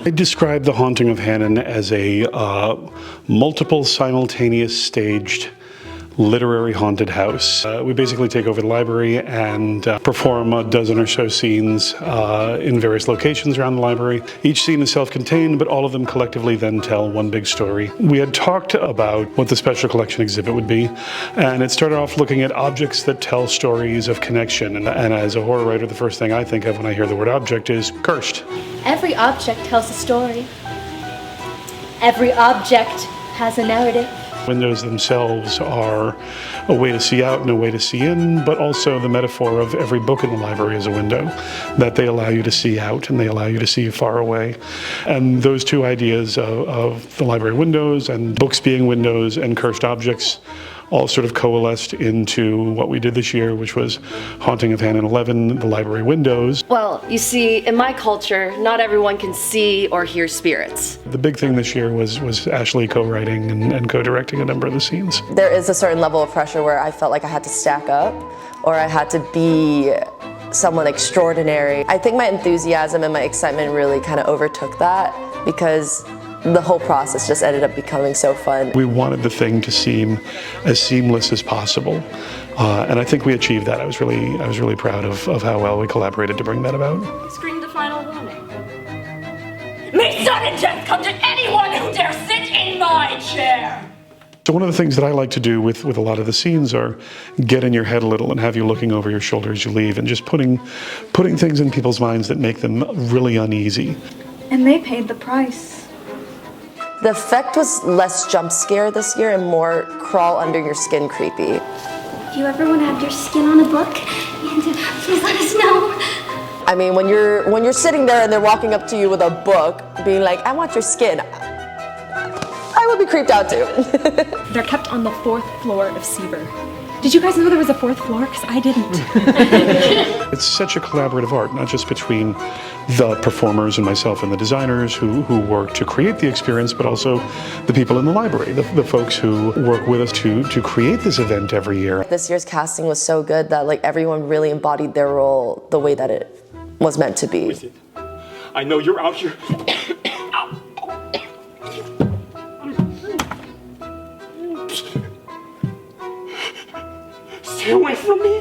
I describe The Haunting of Hannon as a multiple simultaneous staged literary haunted house. We basically take over the library and perform a dozen or so scenes in various locations around the library. Each scene is self-contained, but all of them collectively then tell one big story. We had talked about what the special collection exhibit would be, and it started off looking at objects that tell stories of connection. And as a horror writer, the first thing I think of when I hear the word object is cursed. Every object tells a story. Every object has a narrative. Windows themselves are a way to see out and a way to see in, but also the metaphor of every book in the library is a window, that they allow you to see out and they allow you to see far away. And those two ideas of the library windows and books being windows and cursed objects all sort of coalesced into what we did this year, which was Haunting of Hannon 11, the library windows. Well, you see, in my culture, not everyone can see or hear spirits. The big thing this year was Ashley co-writing and co-directing a number of the scenes. There is a certain level of pressure where I felt like I had to stack up or I had to be someone extraordinary. I think my enthusiasm and my excitement really kind of overtook that because the whole process just ended up becoming so fun. We wanted the thing to seem as seamless as possible, and I think we achieved that. I was really proud of how well we collaborated to bring that about. Scream the final warning. May sudden death come to anyone who dares sit in my chair! So one of the things that I like to do with a lot of the scenes are get in your head a little and have you looking over your shoulder as you leave and just putting things in people's minds that make them really uneasy. And they paid the price. The effect was less jump scare this year and more crawl under your skin creepy. If you ever want to have your skin on a book, please let us know. I mean, when you're sitting there and they're walking up to you with a book, being like, I want your skin, I would be creeped out too. They're kept on the 4th floor of Seaver. Did you guys know there was a 4th floor? Because I didn't. It's such a collaborative art, not just between the performers and myself and the designers who work to create the experience, but also the people in the library, the folks who work with us to create this event every year. This year's casting was so good that like everyone really embodied their role the way that it was meant to be. I know you're out here. Stay away from me.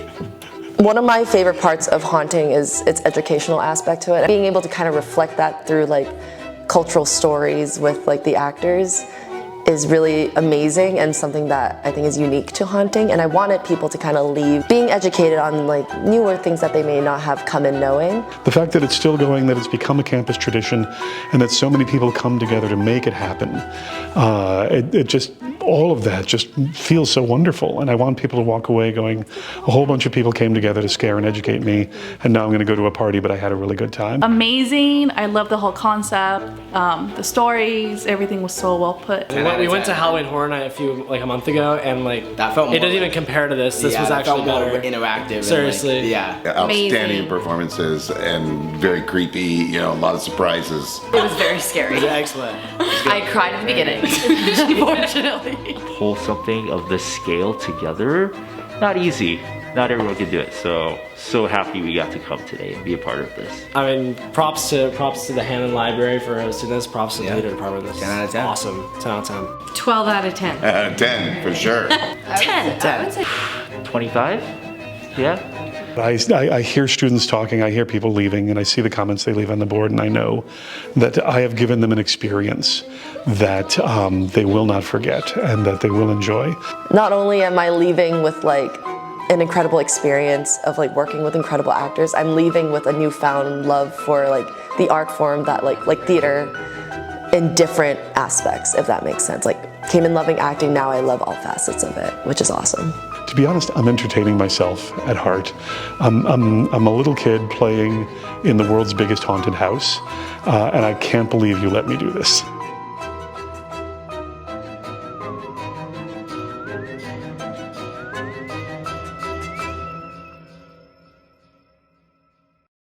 One of my favorite parts of Haunting is its educational aspect to it. Being able to kind of reflect that through like cultural stories with like the actors is really amazing and something that I think is unique to Haunting, and I wanted people to kind of leave being educated on like newer things that they may not have come in knowing. The fact that it's still going, that it's become a campus tradition, and that so many people come together to make it happen, it just, all of that just feels so wonderful, and I want people to walk away going, a whole bunch of people came together to scare and educate me, and now I'm going to go to a party, but I had a really good time. Amazing. I love the whole concept, the stories, everything was so well put. We went to Halloween Horror Night a month ago, and like that felt more, it doesn't even compare to this. This was actually more better. Interactive. Seriously, and yeah, outstanding performances and very creepy. You know, a lot of surprises. It was very scary. It was excellent. I cried at the beginning, unfortunately. Pull something of this scale together, not easy. Not everyone can do it, so happy we got to come today and be a part of this. I mean, props to the Hannon Library for hosting this. Props to the theater department. This 10 out of 10. Awesome. 10 out of 10. 12 out of 10. 10 for sure. 10. 10. I would say 25? Yeah. I hear students talking, I hear people leaving, and I see the comments they leave on the board, and I know that I have given them an experience that they will not forget and that they will enjoy. Not only am I leaving with like an incredible experience of like working with incredible actors, I'm leaving with a newfound love for like the art form that like theater in different aspects, if that makes sense. Like came in loving acting, now I love all facets of it, which is awesome. To be honest, I'm entertaining myself at heart. I'm a little kid playing in the world's biggest haunted house, and I can't believe you let me do this.